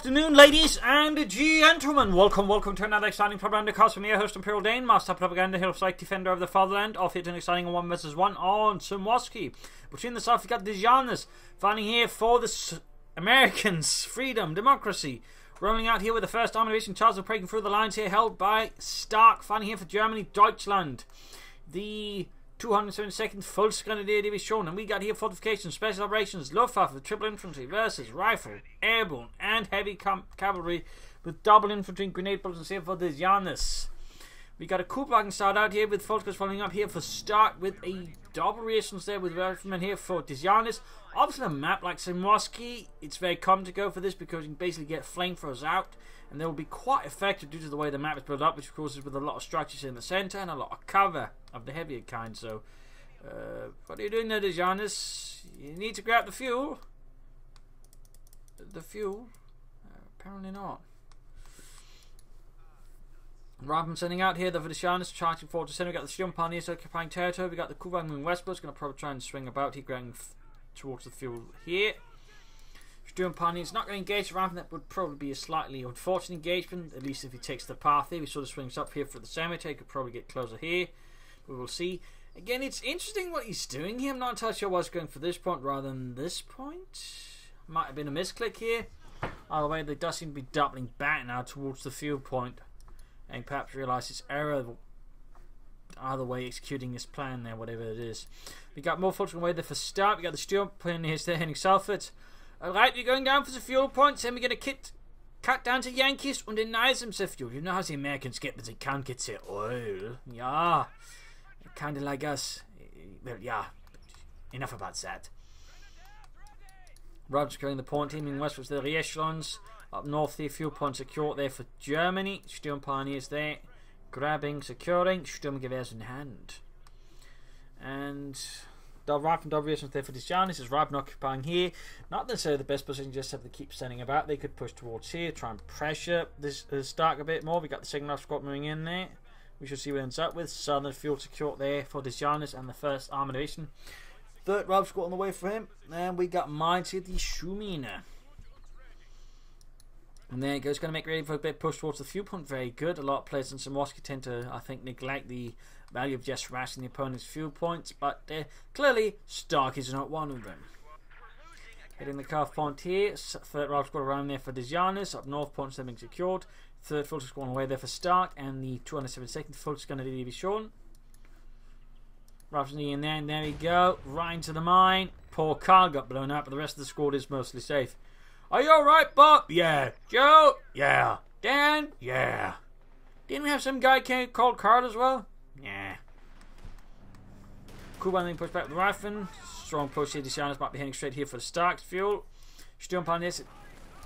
afternoon, ladies and gentlemen. Welcome to another exciting Propagandacast from your host, Imperial Dane, Master Propaganda, Hill Flight Defender of the Fatherland. Off here to an exciting 1 vs 1 on Semoisky. Between the south, we got Dzanusz fighting here for the Americans, freedom, democracy. Rolling out here with the first army division, Charles of breaking through the lines here, held by Stark, fighting here for Germany, Deutschland. The 272nd Volksgrenadier Division, and we got here fortifications, special operations, Luftwaffe, triple infantry versus rifle, airborne, and heavy cavalry with double infantry and grenade bullets here for the Dzanusz. We got a Kubwagen start out here with Volkers following up here for Stark with a double rations there with riflemen here for Dzanusz. Obviously, a map like Semoisky, it's very common to go for this because you can basically get flamethrowers out, and they will be quite effective due to the way the map is built up, which of course is with a lot of structures in the centre and a lot of cover of the heavier kind. So, what are you doing there, Dzanusz? You need to grab the fuel. The fuel? Apparently not. Rather than sending out here, the Dzanusz charging forward to centre. We got the Sturm here occupying territory. We got the Kubwagen moving westwards. Going to probably try and swing about here, going towards the fuel here. Sturm is not going to engage around. That would probably be a slightly unfortunate engagement, at least if he takes the path here. He sort of swings up here for the cemetery. Could probably get closer here. We will see. Again, it's interesting what he's doing here. I'm not entirely sure why he's going for this point rather than this point. Might have been a misclick here. Either way, they does seem to be doubling back now towards the fuel point, and perhaps realise its error. Either way, executing his plan there, whatever it is. We got more folks away there for start. We got the Sturm here heading southwards. Alright, we're going down for the fuel points, and we're going to cut down to Yankees and deny them the fuel. You know how the Americans get, but they can't get the oil. Yeah, kind of like us. Well, yeah, enough about that. Roger's carrying the point team in westwards the re-echelons. Up north, the fuel point secure there for Germany. Sturm Pioneers there, grabbing, securing, Sturmgewehrs in hand. And the rifle variations there for Dzanusz is Raben occupying here. Not necessarily the best position, just have to keep sending about. They could push towards here, try and pressure this Stark a bit more. We got the second squad moving in there. We should see what it ends up with. Southern fuel secure there for Dzanusz and the first army division. Third Raben squad on the way for him. And we got mines here, the Shumina. And there it goes, going to make ready for a bit push towards the fuel point. Very good. A lot of players in Semoisky tend to, I think, neglect the value of just rationing the opponent's fuel points, but clearly Stark is not one of them. Hitting the calf point here. Third Raben squad around there for Dzanusz. Up north, points have been secured. Third Volks squad away there for Stark, and the 272nd Volksgrenadier Division. Raben's in there, and there we go. Right into the mine. Poor Carl got blown up, but the rest of the squad is mostly safe. Are you alright, Bob? Yeah. Joe? Yeah. Dan? Yeah. Didn't we have some guy called Carl as well? Yeah. Kubwagen then pushed back with the rifle. Strong push here. Dzanusz might be heading straight here for the Stark's fuel. Sturm Pioneers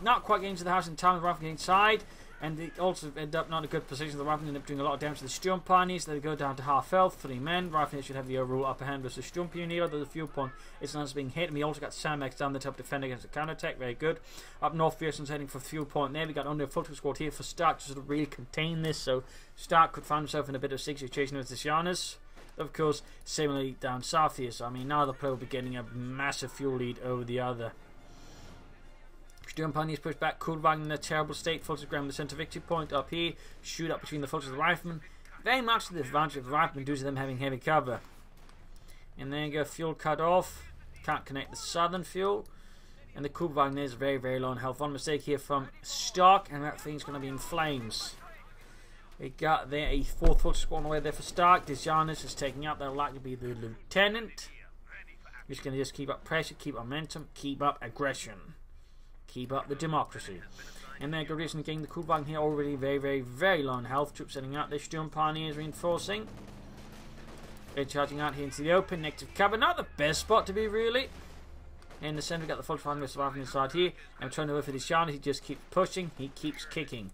not quite getting to the house in time with the rifle getting inside. And they also end up not in a good position. The rifle end up doing a lot of damage to the Sturm Pioneers. They go down to half health, 3 men. Rifle should have the overall upper hand versus the Sturm Pioneer, although the fuel point is not being hit. And we also got Sandmax down there to help defend against the counterattack. Very good. Up north, Pearson's heading for fuel point there. We got under a full squad here for Stark to sort of really contain this. So Stark could find himself in a bit of a situation with Dzanusz. Of course, similarly down south here. So I mean, neither player will be getting a massive fuel lead over the other. Sturm Pioneers push back, Kubwagen in a terrible state. Volks ground the centre victory point up here. Shoot up between the Volks and the riflemen. Very much to the advantage of the riflemen due to them having heavy cover. And there you go, fuel cut off. Can't connect the southern fuel. And the Kubwagen is very, very low on health. One mistake here from Stark, and that thing's going to be in flames. We got there a 4th Volks squad on the way there for Stark. Dzanusz is taking out. That'll likely be the lieutenant. We're just going to just keep up pressure, keep momentum, keep up aggression. Keep up the democracy. And there goes recently getting the Kubwagen here already very, very, very low on health. Troops setting out. Their Sturm Pioneers reinforcing. They're charging out here into the open. Negative cover. Not the best spot to be, really. In the centre, we got the Volkswagen surviving inside here. I'm trying to go for the Dzanusz. He just keeps pushing. He keeps kicking.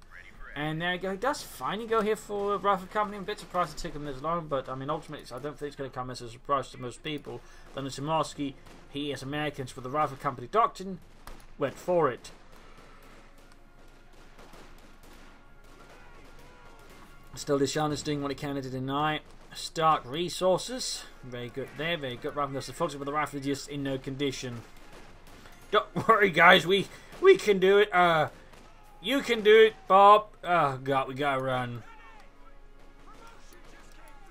And there you go. He does finally go here for Rifle Company. I'm a bit surprised it took him this long, but I mean, ultimately, I don't think it's going to come as a surprise to most people. Then in Semoisky, he, as Americans, for the Rifle Company doctrine, went for it. Still, Dzanusz doing what he can to deny Stark resources. Very good there, very good. Rather than the folks with the rifle just in no condition. Don't worry, guys, we can do it. You can do it, Bob. Oh, God, we gotta run.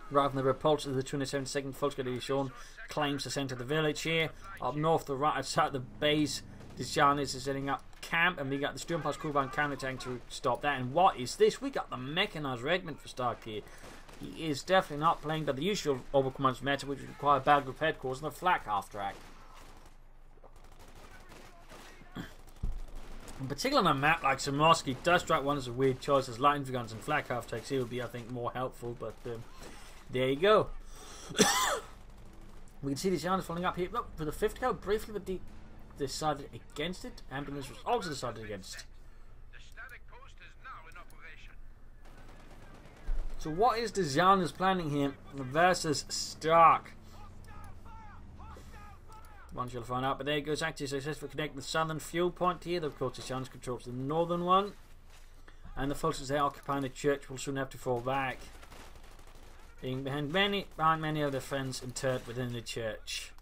Rather than the repulse of the 272nd Volksguard Division claims to center the village here. Up north, the right outside the base, Dzanusz is setting up camp, and we got the Sturmpanzer Kuban counter-tank to stop that. And what is this? We got the mechanized regiment for start here. He is definitely not playing by the usual Oberkommand's meta, which would require a bad group headquarters and a flak half track. In particular on a map like Semoisky, Dust Strike 1 is a weird choice as light infantry guns and flak half tracks here would be, I think, more helpful, but there you go. We can see the Dzanusz following up here. Look, for the 5th go, briefly, but decided against it. Ambulance was also decided against. So what is the Dzanusz planning here versus Stark? One shall find out, but there it goes. Actually successful connect the southern fuel point here. Of course, the Dzanusz controls the northern one, and the forces they occupying the church will soon have to fall back, being behind many of their friends interred within the church.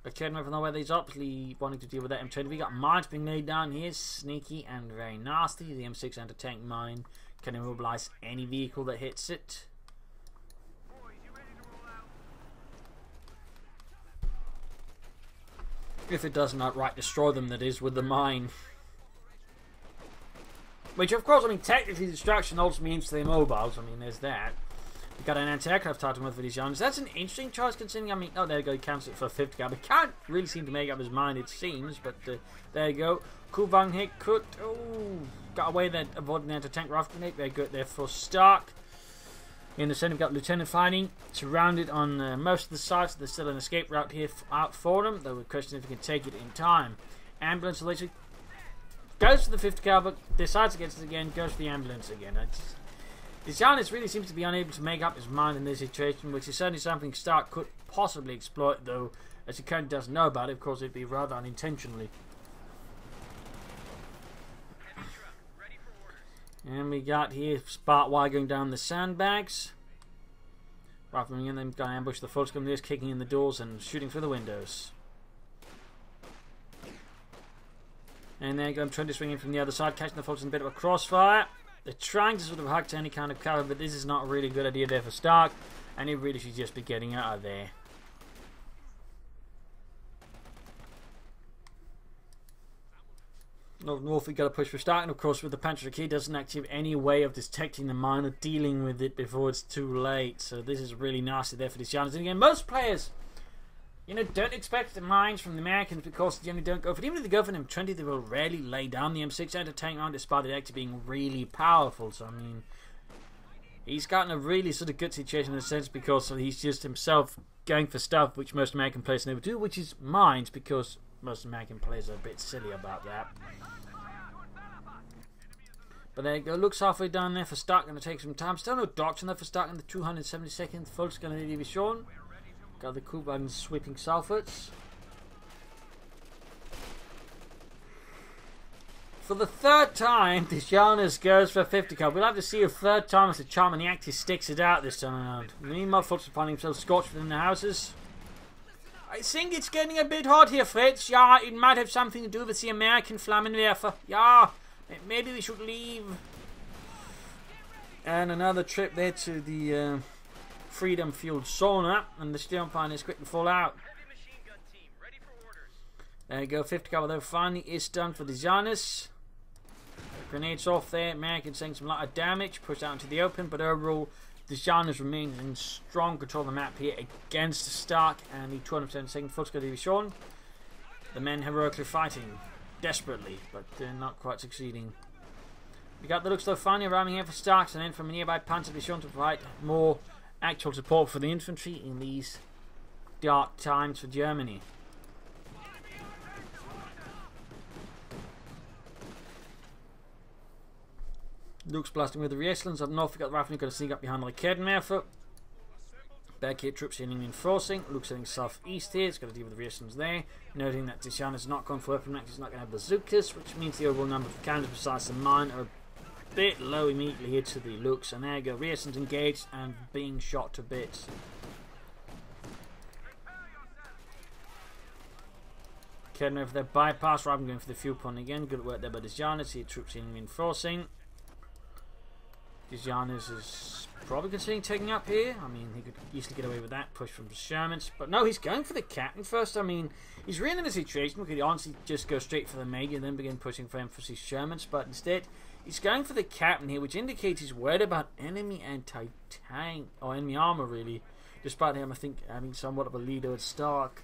I can't remember where these obviously wanting to deal with that M20. We got mines being laid down here, sneaky and very nasty. The M6 anti-tank mine can immobilize any vehicle that hits it. If it doesn't outright destroy them, that is, with the mine. Which, of course, I mean, technically destruction also means to the immobiles. I mean, there's that. We got an anti-aircraft title with these Dzanusz. That's an interesting choice considering, I mean, oh, there you go, he counts it for 50 cal. But can't really seem to make up his mind, it seems. But there you go. Kuban hit could, got away there, avoiding the anti-tank rifle grenade. Very good there for Stark. In the center, we've got Lieutenant fighting, surrounded on most of the sites. There's still an escape route here out for them, though we're questioning if we can take it in time. Ambulance literally goes for the 50 cal, but decides against it again, goes for the ambulance again. The Dzanusz really seems to be unable to make up his mind in this situation, which is certainly something Stark could possibly exploit, though, as he currently doesn't know about it, of course, it'd be rather unintentionally. And we got here Spot Y going down the sandbags. Rifling in, then got to ambush the Volksguard, just kicking in the doors and shooting through the windows. And there you go, I'm trying to swing in from the other side, catching the Volksguard in a bit of a crossfire. They're trying to sort of hack to any kind of cover, but this is not a really good idea there for Stark, and he really should just be getting out of there. North, we got to push for Stark, and of course with the Panzer key doesn't actually have any way of detecting the mine or dealing with it before it's too late. So this is really nasty there for the Dzanusz. And again, most players, you know, don't expect the mines from the Americans because they generally don't go for it. Even if they go for an M20, they will rarely lay down the M6 anti-tank mine despite it actually being really powerful. So I mean, he's got in a really sort of good situation in a sense because he's just himself going for stuff which most American players never do, which is mines, because most American players are a bit silly about that. But there you go, looks halfway down there for Stark, going to take some time. Still no doctrine there for Stark in the 272nd Volksguard Division. Got the Kuban sweeping southwards. For the 3rd time, the Dzanusz goes for a 50 cal. We'll have to see a 3rd time as the charm and he actually sticks it out this time around. Meanwhile, Volksguard finding themselves scorched within the houses. I think it's getting a bit hot here, Fritz. Yeah, it might have something to do with the American Flammenwerfer. Yeah. Maybe we should leave. And another trip there to the Freedom Fueled Sauna. And the Sturmpanzer is quick to fall out. There you go, 50 cal though finally is done for the Dzanusz. Grenades off there. Americans saying some lot of damage. Pushed out into the open. But overall, the Dzanusz remains in strong control of the map here against Stark and the 272nd Volksguard Division. The men heroically fighting. Desperately, but not quite succeeding. We got the looks though finally arriving here for Starks, and then from a nearby Panzer Division to provide more actual support for the infantry in these dark times for Germany. Luke's blasting with the Rieslins up north. We got the Riflemen going to sneak up behind the Raketenwerfer. Back here, troops in reinforcing. Luke's heading southeast here. It's got to deal with the Rieslins there. Noting that Dzanusz is not going for weapon ranks. He's not going to have bazookas, which means the overall number of cannons besides the mine are a bit low immediately here to the Lukes. And there you go. Rieslins engaged and being shot to bits. Kedner for their bypass rather than going for the fuel point again. Good work there by Dzanusz. See troops in reinforcing. Dzanusz is probably considering taking up here. I mean, he could easily get away with that push from Shermans. But no, he's going for the captain first. I mean, he's really in a situation. We could honestly just go straight for the major and then begin pushing for emphasis Shermans. But instead, he's going for the captain here, which indicates he's worried about enemy anti-tank, or enemy armor really. Despite him, I think, having somewhat of a leader at Stark.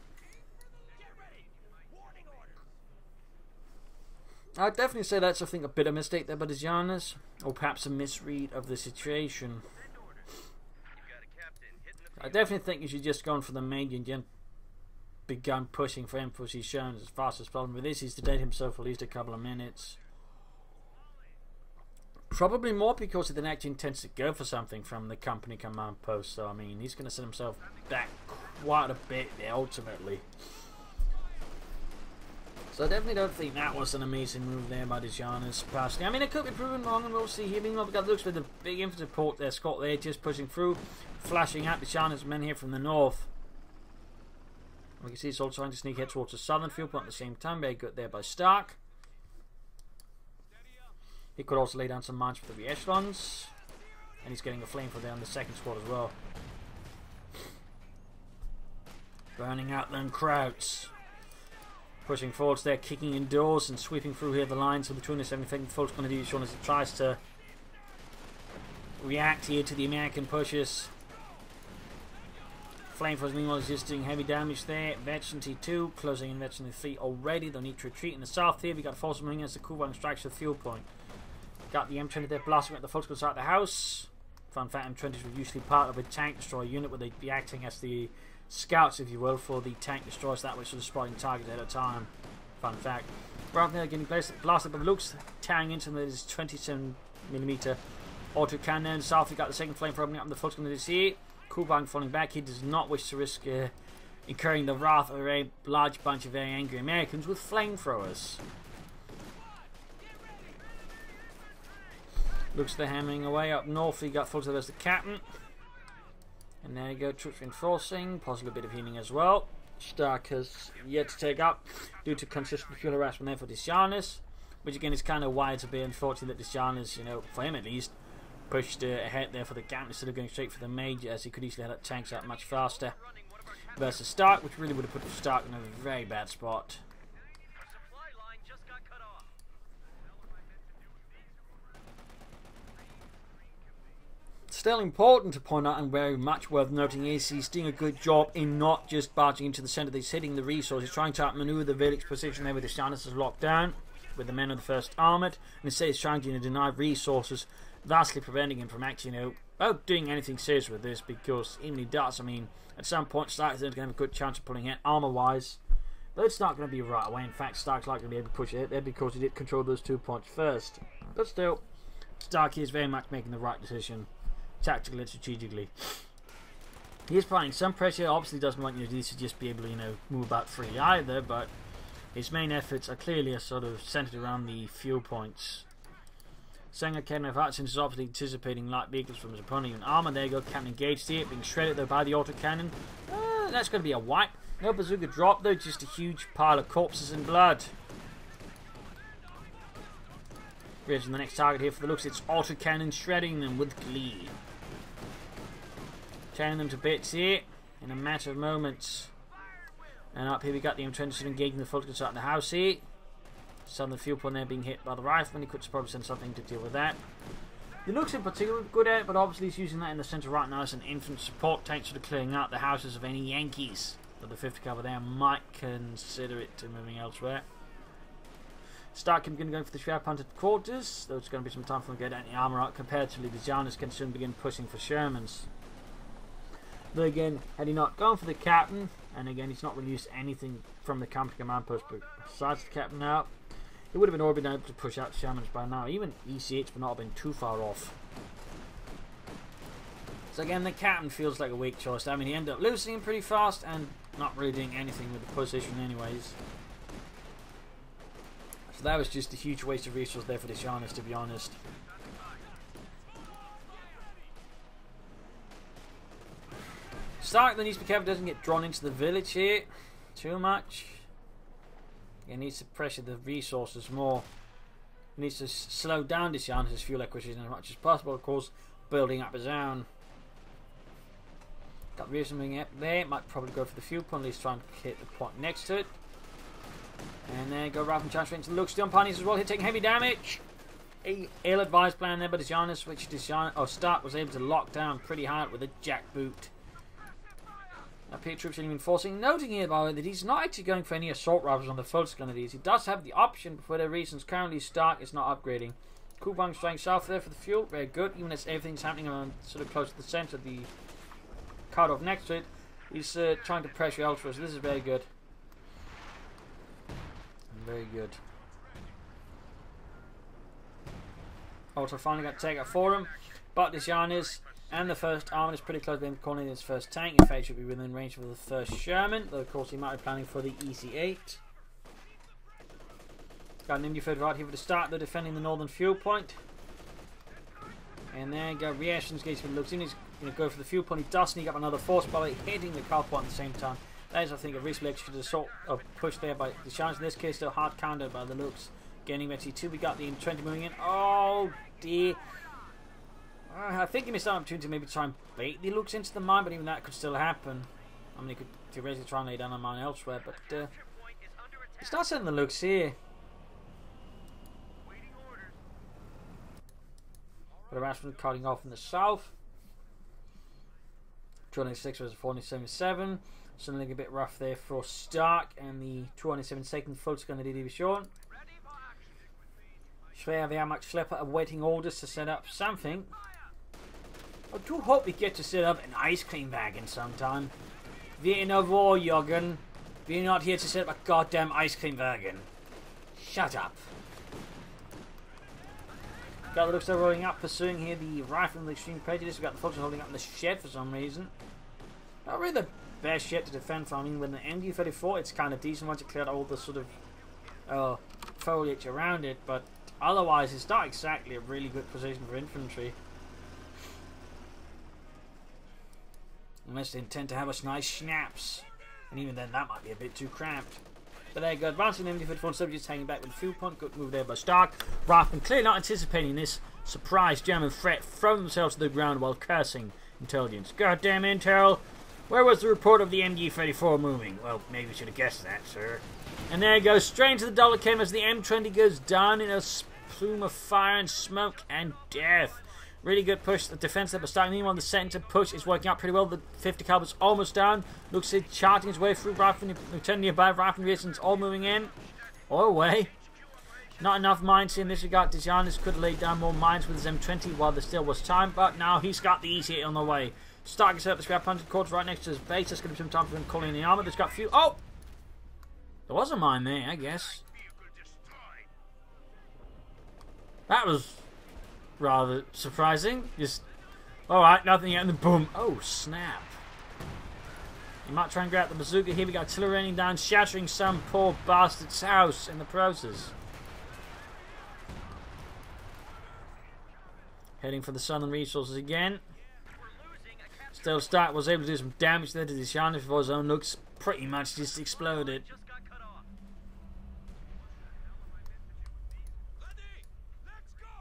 I'd definitely say that's, I think, a bit of a mistake there by Dzanusz, or perhaps a misread of the situation. I definitely think you should just go on for the major and begun pushing for emphasis shown as fast as possible. With this, he's delayed himself for at least a couple of minutes. Probably more because he then actually intends to go for something from the company command post. So, I mean, he's going to set himself back quite a bit there, ultimately. So I definitely don't think that was an amazing move there by Dzanusz personally. I mean, it could be proven wrong, and we'll see here. Meanwhile, we've got looks with the big infantry support there. Scott there just pushing through, flashing at Dzanusz's men here from the north. We can see he's also trying to sneak head towards the southern field point at the same time. Very good there by Stark. He could also lay down some mines for the echelons. And he's getting a flamethrower there on the second squad as well. Burning out them crowds. Pushing forwards there, kicking indoors and sweeping through here the lines. So between us, everything the Fult's going to do is as he tries to react here to the American pushes. Flamethrowers meanwhile is just doing heavy damage there. Veteran T2 closing in Veteran T3 already. They'll need to retreat in the south here. We got forces moving against the Kuban strikes to the fuel point. Got the M20 there blasting at the Fult's outside the house. Fun fact, M20s were usually part of a tank destroyer unit where they'd be acting as the scouts, if you will, for the tank destroyers, that way sort of spotting targets at a time. Fun fact. Brown there getting blasted by the looks, tearing into them with his 27mm autocannon. South, we got the second flamethrower opening up, and the Fult's going to see Kuban falling back. He does not wish to risk incurring the wrath of a very large bunch of very angry Americans with flamethrowers. Looks they're hammering away up north. We got Fulton as the captain. And there you go, troops reinforcing, possibly a bit of healing as well. Stark has yet to take up due to consistent fuel harassment there for Dzanusz, which again is kind of why it's a bit unfortunate that Dzanusz, you know, for him at least, pushed ahead there for the captain instead of going straight for the major, as he could easily have that tanks out much faster. Versus Stark, which really would have put Stark in a very bad spot. Still important to point out and very much worth noting is he's doing a good job in not just barging into the centre, he's hitting the resources, trying to outmaneuver the village position there with the Dzanusz is locked down with the men of the 1st Armoured, and instead he's trying to deny resources, vastly preventing him from actually, doing anything serious with this, because even he does, I mean, at some point Stark's going to have a good chance of pulling it armour wise, but it's not going to be right away. In fact, Stark's likely to be able to push it there because he did control those 2 points first. But still, Stark is very much making the right decision, tactically and strategically. He is applying some pressure. Obviously doesn't want you to just be able to move about freely either, but his main efforts are clearly sort of centered around the fuel points. Sanger Ken of Hutchins is obviously anticipating light vehicles from his opponent in armor. There you go, captain engaged here, being shredded though by the autocannon. That's going to be a wipe. No bazooka drop though, just a huge pile of corpses and blood. Reaching the next target here for the looks, it's autocannon shredding them with glee. Tearing them to bits here in a matter of moments. And up here we got the M20 engaging the Fultons out of the house here. Southern fuel point there being hit by the rifleman. He could probably send something to deal with that. The looks in particular good at it, but obviously he's using that in the centre right now as an infantry support tank, sort of clearing out the houses of any Yankees that the 50 cover there might consider it to moving elsewhere. Stark going to go for the Shroud Punted quarters, though it's going to be some time for him to get any armour out. Comparatively, the Dzanusz can soon begin pushing for Shermans. Though again, had he not gone for the captain, and again he's not really used anything from the company command post besides the captain now, he would have already been able to push out Shermans by now. Even ECH would not have been too far off. So again, the captain feels like a weak choice. I mean, he ended up losing him pretty fast and not really doing anything with the position anyways. So that was just a huge waste of resources there for the Dzanusz, to be honest. Stark then needs to be careful doesn't get drawn into the village here too much. He needs to pressure the resources more. He needs to slow down this Janus' fuel acquisition as much as possible, of course, building up his own. Got something up there. Might probably go for the fuel point, at least try and hit the point next to it. And then go right from transfer into the Lux. Steel Pioneers as well, here taking heavy damage. A ill-advised plan there by Dzanusz, which Stark was able to lock down pretty hard with a jackboot. Now, Peter troops are even forcing. Noting here, by the way, that he's not actually going for any assault rifles on the first gun of these. He does have the option, but for their reasons, currently Stark is not upgrading. Kubang's flying south there for the fuel, very good. Even as everything's happening around sort of close to the centre, the cutoff next to it, he's trying to pressure elsewhere, so this is very good. Very good. Also finally got to take out for him, but this Janus and the first army is pretty close to him calling his first tank. In fact, should be within range of the first Sherman, though of course he might be planning for the EC8. Got an MG-30 right here for the start, they're defending the northern fuel point. And then got reactions gates for looks in, he's going to go for the fuel point, he does sneak up another force by hitting the car point at the same time. That is, I think, a reasonably executed assault of push there by the Janus. In this case, still hard countered by the looks. Getting ready to we got the M20 moving in. Oh dear. I think he missed an opportunity to maybe try and bait the looks into the mine, but even that could still happen. I mean, he could theoretically try and lay down a mine elsewhere, but he's not sending the looks here. But Erasmus cutting off in the south. 206 versus 477. Something a bit rough there for Stark, and the 272nd Fult's going to be shown. Schwer Wehrmacht Schlepper awaiting orders to set up something. I do hope we get to set up an ice cream wagon sometime. We're in a war, Jürgen. We're not here to set up a goddamn ice cream wagon. Shut up. Got the looks they're rolling up, pursuing here the rifle with extreme prejudice. We've got the Fulton holding up in the shed for some reason. Not really the best shed to defend from. I mean, with an MG-34, it's kind of decent once you clear out all the sort of foliage around it, but otherwise, it's not exactly a really good position for infantry. Unless they intend to have us nice schnapps. And even then, that might be a bit too cramped. But there you go. Advancing MD-54 subjects hanging back with the fuel point. Good move there by Stark. Raffen clearly not anticipating this surprise German threat. Throwing themselves to the ground while cursing intelligence. Goddamn intel! Where was the report of the MG-34 moving? Well, maybe we should have guessed that, sir. And there it goes, straight into the dollar cam as the M20 goes down in a plume of fire and smoke and death. Really good push. The defense that was starting. Meanwhile, the center push is working out pretty well. The 50 caliber's almost down. Looks like charting his way through. Lieutenant nearby. Rifle resistance all moving in or away. Not enough mines in this regard. Dzanusz could lay down more mines with his M20 while there still was time, but now he's got the EC8 on the way. Stark set up the scrap hunting cords right next to his base. That's going to be some time for him calling in the armor. There's got a few. Oh! There was a mine there, I guess. That was rather surprising. Just, alright, nothing yet, and then boom. Oh, snap. You might try and grab the bazooka here. We got artillery raining down, shattering some poor bastard's house in the process. Heading for the southern resources again. Still, Stark was able to do some damage there to the Dzanusz before his own looks pretty much just exploded.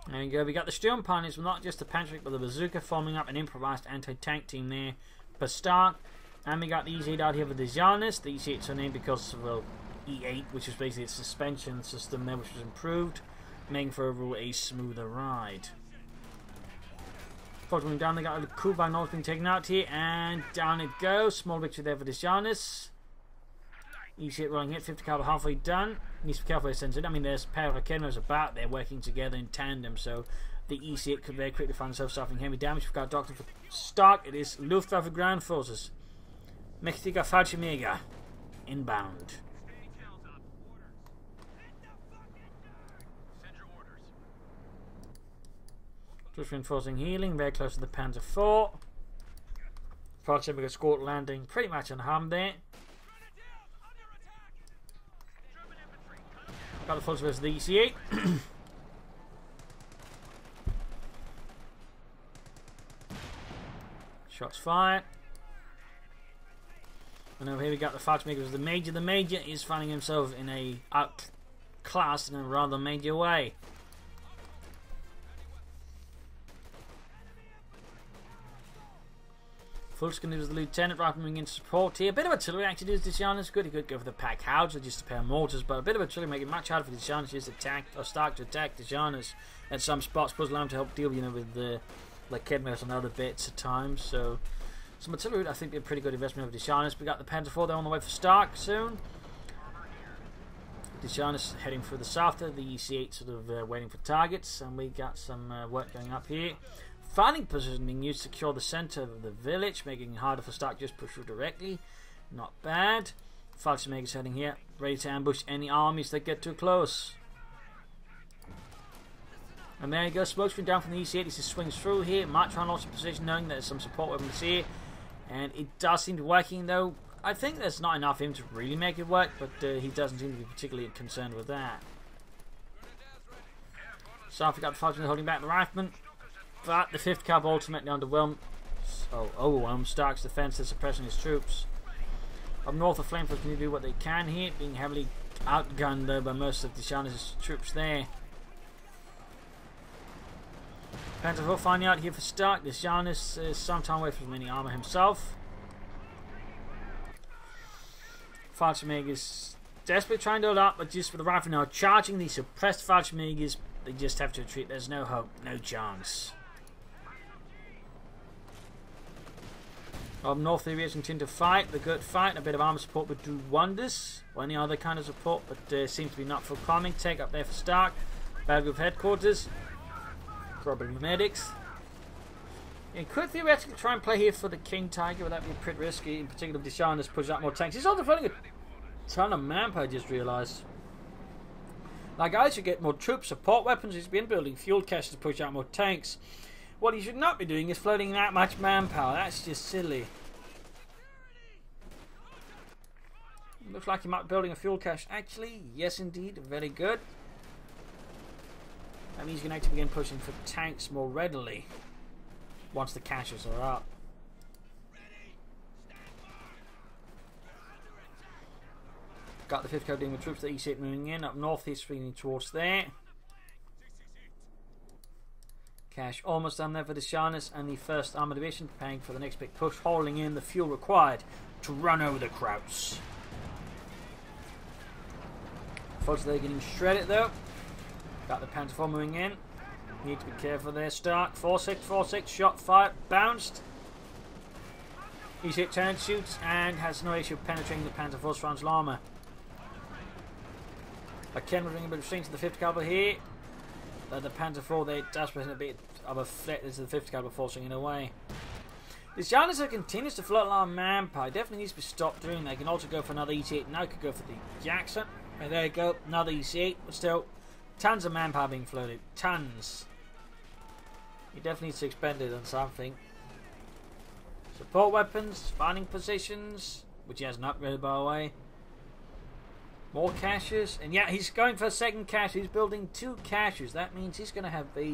There you go, we got the Sturm Pioneers, not just the Patrick, but the Bazooka forming up an improvised anti-tank team there for Stark. And we got the E8 out here with the Dzanusz. The E8 is named because of, well, E8, which is basically its suspension system there, which was improved, making for overall a smoother ride. Following down, they got a Kubang North being taken out here, and down it goes. Small victory there for the Dzanusz. E8 rolling hit, 50 caliber halfway done. Needs to be careful where it sends it. I mean, there's a pair of Akenos about there working together in tandem, so the EC8 could very quickly find itself suffering heavy damage. We've got Doctor for Stark. It is Luftwaffe Ground Forces. Mächtiger Fallschirmjäger. Inbound. Just reinforcing healing, very close to the Panzer IV. Project escort landing pretty much unharmed there. Got the full versus the EC8. Shots fired. And over here we got the Fallschirmjäger. The Major. The Major is finding himself in a outclassed in a rather major way. Fulskin is the lieutenant, right moving in support here. A bit of artillery actually does Dzanusz good. He could go for the pack howitzer just to pair mortars, but a bit of artillery making it much harder for Dzanusz to attack or start to attack Dzanusz at some spots. Plus allow him to help deal, with the Kidmers and other bits at times. So some artillery I think would be a pretty good investment over Dzanusz. We got the Panzer IV there on the way for Stark soon. Dzanusz heading through the south there, the EC8 sort of waiting for targets, and we got some work going up here. Fighting position being used to secure the centre of the village, making it harder for Stark just push through directly. Not bad. Fallschirmjäger's heading here, ready to ambush any armies that get too close. And there you go, smoke screen down from the EC8 as he swings through here. Might try and launch a position knowing that there's some support weapons here. And it does seem to be working though. I think there's not enough of him to really make it work, but he doesn't seem to be particularly concerned with that. So we got the Fallschirmjäger holding back the riflemen. But the 5th Cav ultimately overwhelmed Stark's defense to suppressing his troops. Up north, the flamethrowers can do what they can here, being heavily outgunned though by most of Dzanusz's troops there. Panzer IV finding out here for Stark. Dzanusz is some time away from any armour himself. Fallschirmjäger's desperately trying to hold up, but just with the rifle now charging the suppressed Fallschirmjägers, they just have to retreat. There's no hope, no chance. Up north, the areas continue to fight. The good fight. A bit of armor support would do wonders. Or any other kind of support, but seems to be not forthcoming. Take up there for Stark. Battlefield headquarters. Probably medics. You could theoretically try and play here for the King Tiger, but that would be pretty risky. In particular, if Dzanusz pushes out more tanks. He's also fighting a ton of manpower, I just realised. Now, guys, you get more troops, support weapons. He's been building fuel caches to push out more tanks. What he should not be doing is floating that much manpower. That's just silly. Looks like he might be building a fuel cache. Actually, yes indeed. Very good. That means you can actually begin pushing for tanks more readily once the caches are up. Got the 5th Cav dealing with troops, the E8 moving in. Up north, he's swinging towards there. Cache almost done there for the Dzanusz and the 1st Armoured Division, preparing for the next big push, hauling in the fuel required to run over the Krauts. Folks, they're getting shredded though. Got the Panzer IV moving in. Need to be careful there. Stark, 4-6, 4-6, shot fired, bounced. E8 turns, shoots, and has no issue penetrating the Panzer IV's frontal armour. Again, we're bringing a bit of strength to the 5th Cavalry here. The Panzer IV, they does present a bit of a threat to the 5th Cavalry forcing it away. This Dzanusz continues to float a lot of manpower. Definitely needs to be stopped doing that. They can also go for another E8. Now could go for the Jackson. And there you go, another E8. But still, tons of manpower being floated. Tons. He definitely needs to expend it on something. Support weapons, finding positions, which he hasn't upgraded by the way. More caches, and yeah, he's going for a 2nd cache. He's building 2 caches. That means he's going to have a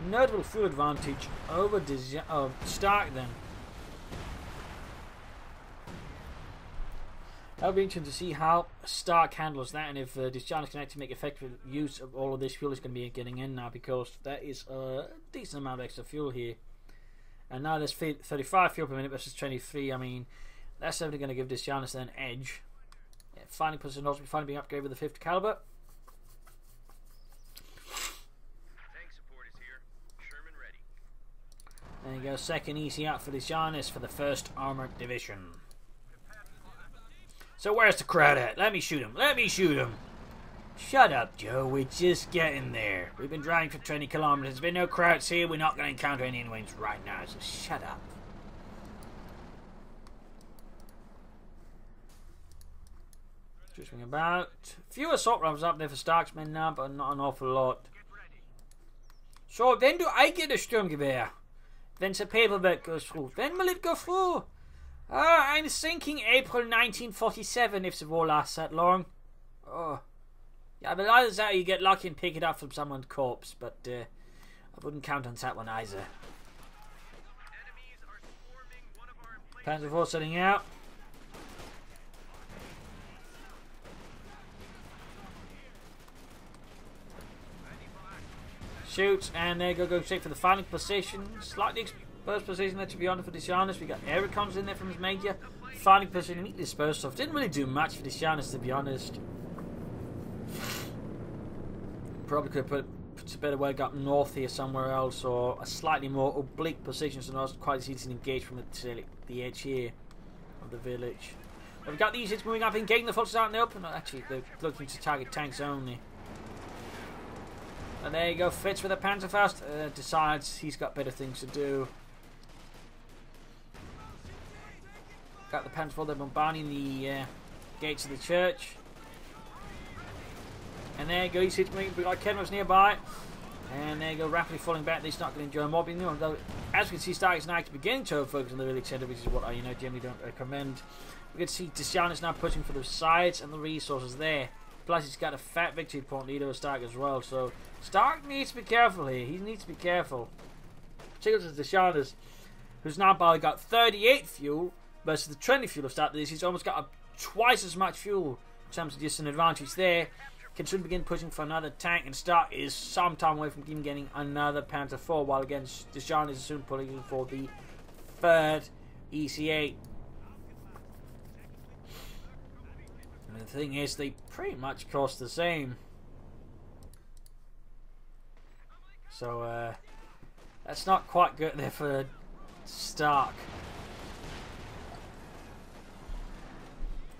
notable fuel advantage over Stark then. That'll be interesting to see how Stark handles that, and if Dzanusz can actually make effective use of all of this fuel he's going to be getting in now, because that is a decent amount of extra fuel here. And now there's 35 fuel per minute versus 23. I mean, that's definitely going to give Dzanusz an edge. Yeah, finally puts an also finally being upgraded with the 5th caliber. Tank support is here. Sherman ready. There you go, 2nd easy out for Dzanusz for the 1st Armoured Division. So where's the crowd at? Let me shoot him. Let me shoot him. Shut up, Joe. We're just getting there. We've been driving for 20 kilometers. There's been no crowds here. We're not going to encounter any enemies right now, so shut up. Switching about. Few assault rifles up there for Stark's men now, but not an awful lot. So, when do I get a Sturmgewehr? When's the paperwork goes through? When will it go through? I'm thinking April 1947 if the war lasts that long. Oh. Yeah, but either that or you get lucky and pick it up from someone's corpse, but I wouldn't count on that one either. Enemies are swarming one of our Panzer IV setting out. shoots, and they go straight for the fighting position. Slightly exposed position there, to be honest, for Dzanusz. We got Aerocons in there from his major. Fighting position, neatly disposed of. Didn't really do much for Dzanusz, to be honest. Probably could have put a better way, got north here somewhere else, or a slightly more oblique position, so not quite as easy to engage from the edge here of the village. But we've got these hits moving up, engaging the forces out in the open. No, actually, they're looking to target tanks only. And there you go, Fitz with a Panzerfaust. Decides he's got better things to do. Got the Panzerfaust, they're bombarding the gates of the church. And there you go, he's hit me. We got Kenros nearby. And there you go, rapidly falling back. He's not going to enjoy mobbing them. Although, as we can see, Stark is now beginning to focus on the village centre, which is what I generally don't recommend. We can see Dzanusz now pushing for the sides and the resources there. Plus, he's got a fat victory point leader with Stark as well. So, Stark needs to be careful here. He needs to be careful. Particularly to Dzanusz, who's now probably got 38 fuel versus the 20 fuel of Stark. He's almost got twice as much fuel in terms of just an advantage there. Can soon begin pushing for another tank, and Stark is some time away from even getting another Panther IV, while again Dzanusz is soon pulling in for the third EC8. And the thing is, they pretty much cost the same. So that's not quite good there for Stark.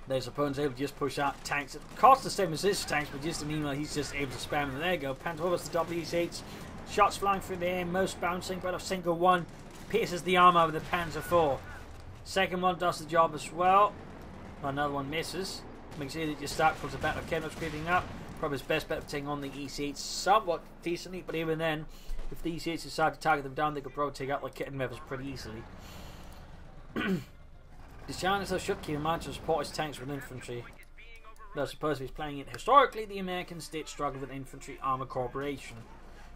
Their opponent's able to just push out tanks. It costs the same as his tanks, but just meanwhile he's just able to spam them. There you go. Panther versus the WE8s. Shots flying through the air, most bouncing, but a single one pierces the armor of the Panzer IV. Second one does the job as well. Another one misses. Makes it that your Stark pulls a battle of Kenros creeping up. Probably his best bet of taking on the EC8s somewhat decently, but even then, if the EC8s decide to target them down, they could probably take out the kitten members pretty easily. Dzanusz should keep in mind to support his tanks with infantry. Though supposedly he's playing it historically, the Americans did struggle with infantry armor cooperation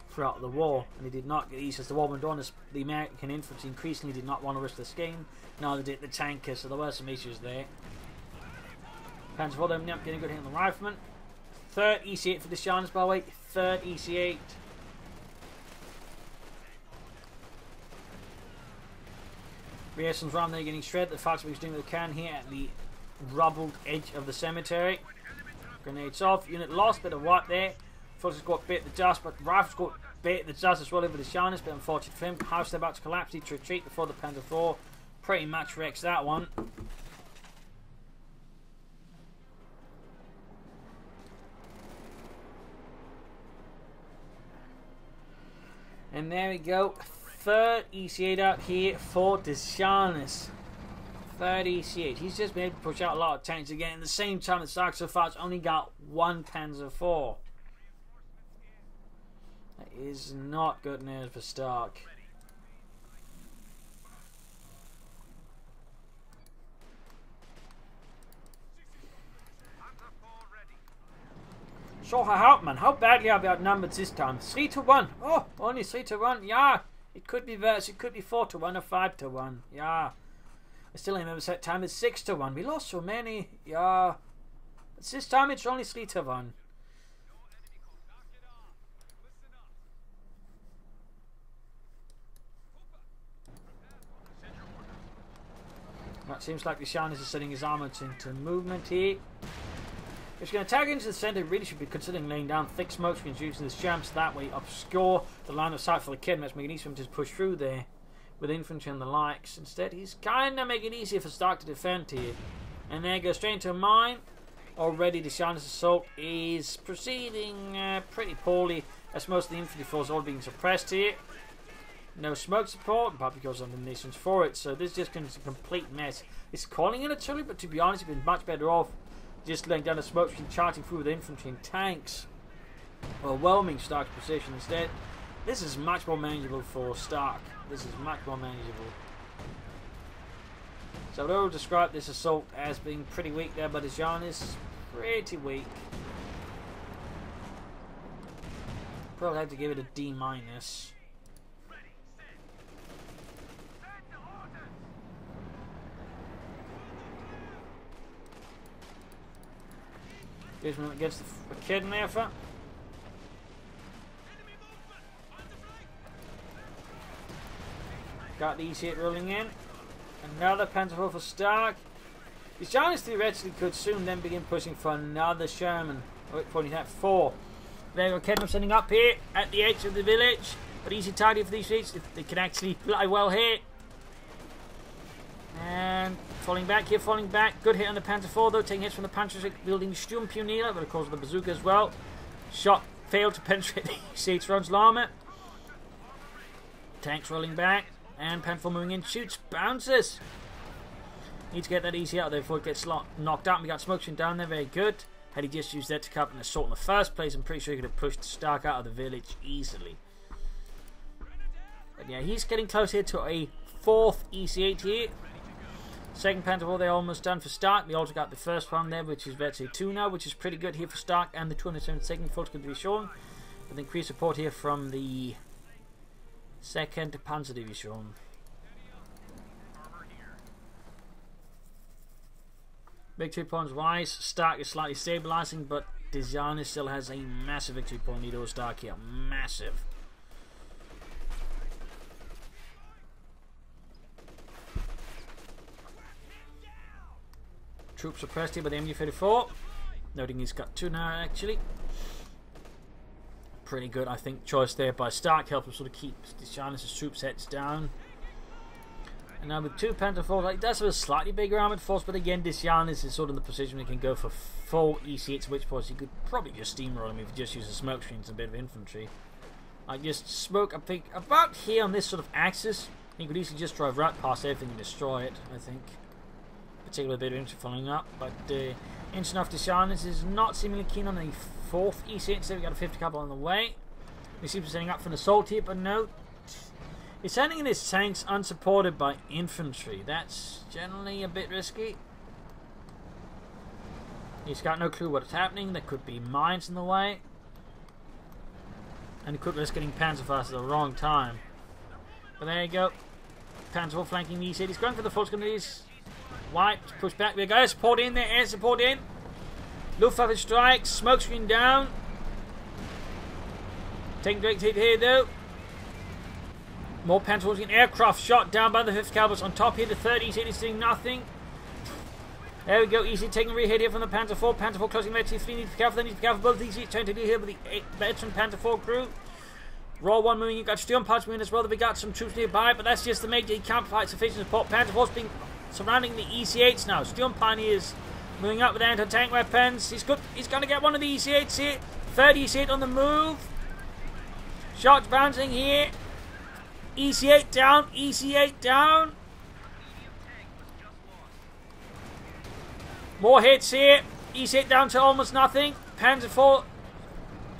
throughout the war, and they did not get easy as the war went on. The American infantry increasingly did not want to risk the scheme, neither did the tankers, so there were some issues there. Panzer IV ending up getting a good hit on the rifleman. Third EC8 for Dzanusz, by the way. Third EC8. Rearson's around there getting shredded. The Fox is doing what they can here at the rubbled edge of the cemetery. Grenades off. Unit lost. Bit of wipe there. Fox's got bit the dust, but the Rifle's got bit the dust as well over the Dzanusz. Bit unfortunate for him. House about to collapse. Need to retreat before the Panther IV. Pretty much wrecks that one. And there we go. Third EC8 out here for Dzanusz. Third EC8. He's just been able to push out a lot of tanks again. At the same time, the Stark so far has only got one Panzer IV. That is not good news for Stark. So, Herr Hauptmann, how badly are we outnumbered this time? 3-1. Oh, only 3-1. Yeah. It could be worse. It could be 4-1 or 5-1. Yeah. I still remember that time it's 6-1. We lost so many. Yeah. But this time it's only 3-1. That seems like Dzanusz is setting his armor into movement here. If he's going to tag into the centre, he really should be considering laying down thick smoke screens using his jumps that way, obscure the line of sight for the kid, making it easy for him to push through there with infantry and the likes. Instead, he's kind of making it easier for Stark to defend here. And there goes straight into a mine. Already, Dzanusz's assault is proceeding pretty poorly, as most of the infantry force are all being suppressed here. No smoke support, but because of the nations for it, so this just becomes a complete mess. It's calling it artillery, but to be honest, it's been much better off just laying down a smoke screen, charging through with infantry and tanks, overwhelming Stark's position. Instead, this is much more manageable for Stark. This is much more manageable. So I will describe this assault as being pretty weak there, but Dzanusz pretty weak. Probably have to give it a D-. Gives me against the kid in there, Got the EC8 rolling in. Another Panzer IV for Stark. The Giants theoretically could soon then begin pushing for another Sherman. Pointing at 4. There you go, Kedman setting up here at the edge of the village. But easy target for these streets if they can actually fly well here. And falling back here, falling back. Good hit on the Panzer IV though, taking hits from the Panzer wielding Sturmpionierer, but of course with the bazooka as well. Shot failed to penetrate the EC8's frontal armor. Tanks rolling back. And Panzer IV moving in, shoots, bounces. Need to get that EC out there before it gets knocked out. We got Smokescreen down there, very good. Had he just used that to cover an assault in the first place, I'm pretty sure he could have pushed Stark out of the village easily. But yeah, he's getting close here to a 4th EC8 here. Second Panzer IV, they're almost done for Stark. We also got the first one there, which is virtually 2 now, which is pretty good here for Stark, and the 272nd Foot could be shown. With increased support here from the 2nd Panzer Division. Victory points wise, Stark is slightly stabilizing, but Dzanusz still has a massive victory point lead over Stark here. Massive. Troops suppressed here by the MU-34. Noting he's got 2 now actually. Pretty good, I think, choice there by Stark. Helps him sort of keep Dzanusz's troops heads down. And now with 2 Panzer IVs, like, that's a slightly bigger armoured force, but again, Dzanusz is sort of in the position where he can go for 4 EC8s, which point he could probably just steamroll him if he just uses smoke screens and a bit of infantry. Like, just smoke, I think, about here on this sort of axis. He could easily just drive right past everything and destroy it, I think. Particularly a bit of infantry following up, but interesting enough, Dzanusz is not seemingly keen on a 4th EC8, so we got a 50 couple on the way. We seem to be setting up for an assault here, but no. He's sending in his tanks unsupported by infantry. That's generally a bit risky. He's got no clue what's happening. There could be mines in the way. And he could risk getting Panzerfaust at the wrong time. But there you go. Panzer IV flanking the EC8. He's going for the full screens. Wiped, push back. We got air support in there, air support in. Luftwaffe strikes, smokescreen down. Taking direct hit here though. More Panzer IVs in aircraft shot down by the 5th Cavalry. On top here, the 3rd EC8 is doing nothing. There we go, EC taking a rear hit here from the Panzer IV. Panzer IV closing right to 3. Need to be careful, they need to be careful. Both EC8 trying to deal here with the veteran Panzer IV crew. Raw 1 moving, you've got Sturmparts moving as well. We got some troops nearby, but that's just the major. He can't provide sufficient support. Panzer IV's being surrounding the EC8s now. Sturmpioneers moving up with anti-tank weapons. He's good. He's going to get one of the EC8s here. 3rd EC8 on the move. Shots bouncing here. EC8 down. EC8 down. More hits here. EC8 down to almost nothing. Panzer IV.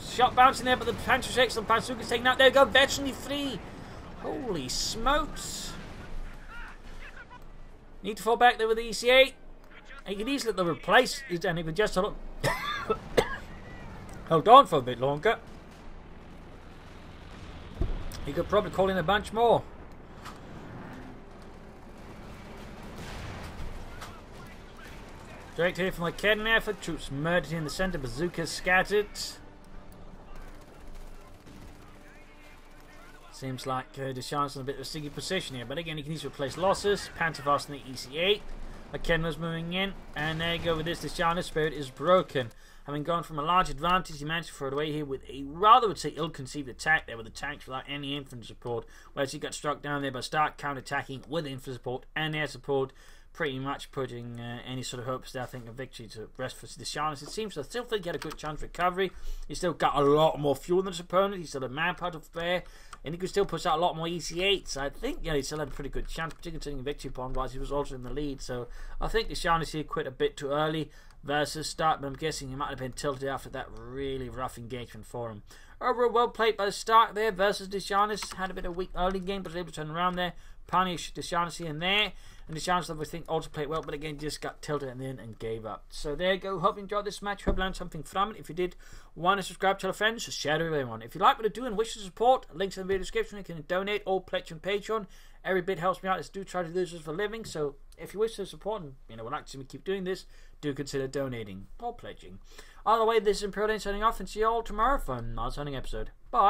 Shot bouncing there, but the Panzer VI and Panzer is taken out. There we go. Veteran 3. Holy smokes. Need to fall back there with the EC8. He could easily replace, and he could just hold on for a bit longer. He could probably call in a bunch more. Direct here from the cannon effort. Troops murdered in the centre. Bazookas scattered. Seems like Dzanusz in a bit of a sticky position here, but again, he can easily replace losses. Panzerfaust in the EC8. McKenna's moving in, and there you go with this. Dzanusz's spirit is broken. Having gone from a large advantage, he managed to throw it away here with a rather, would say, ill-conceived attack there with the tanks without any infantry support. Whereas he got struck down there by Stark counter-attacking with infantry support and air support, pretty much putting any sort of hopes there, I think, of victory to rest for Dzanusz. It seems to still think he had a good chance of recovery. He's still got a lot more fuel than his opponent. He's still a manpower to spare. And he could still push out a lot more EC8s. I think, he still had a pretty good chance, particularly taking victory point wise. He was also in the lead. So I think Dzanusz here quit a bit too early versus Stark, but I'm guessing he might have been tilted after that really rough engagement for him. Overall, well played by Stark there versus Dzanusz. Had a bit of a weak early game, but was able to turn around there. Punish Dzanusz here and there. And Dzanusz, I think, also played well, but again, just got tilted in the end and gave up. So there you go. Hope you enjoyed this match. Hope you learned something from it. If you did, want to subscribe, tell a friend, just share it with everyone. If you like what I do and wish to support, links in the video description. You can donate or pledge on Patreon. Every bit helps me out. I do try to do this for a living. So if you wish to support and would like to see me keep doing this, do consider donating or pledging. Either way, this is Imperial signing off, and see you all tomorrow for another signing episode. Bye.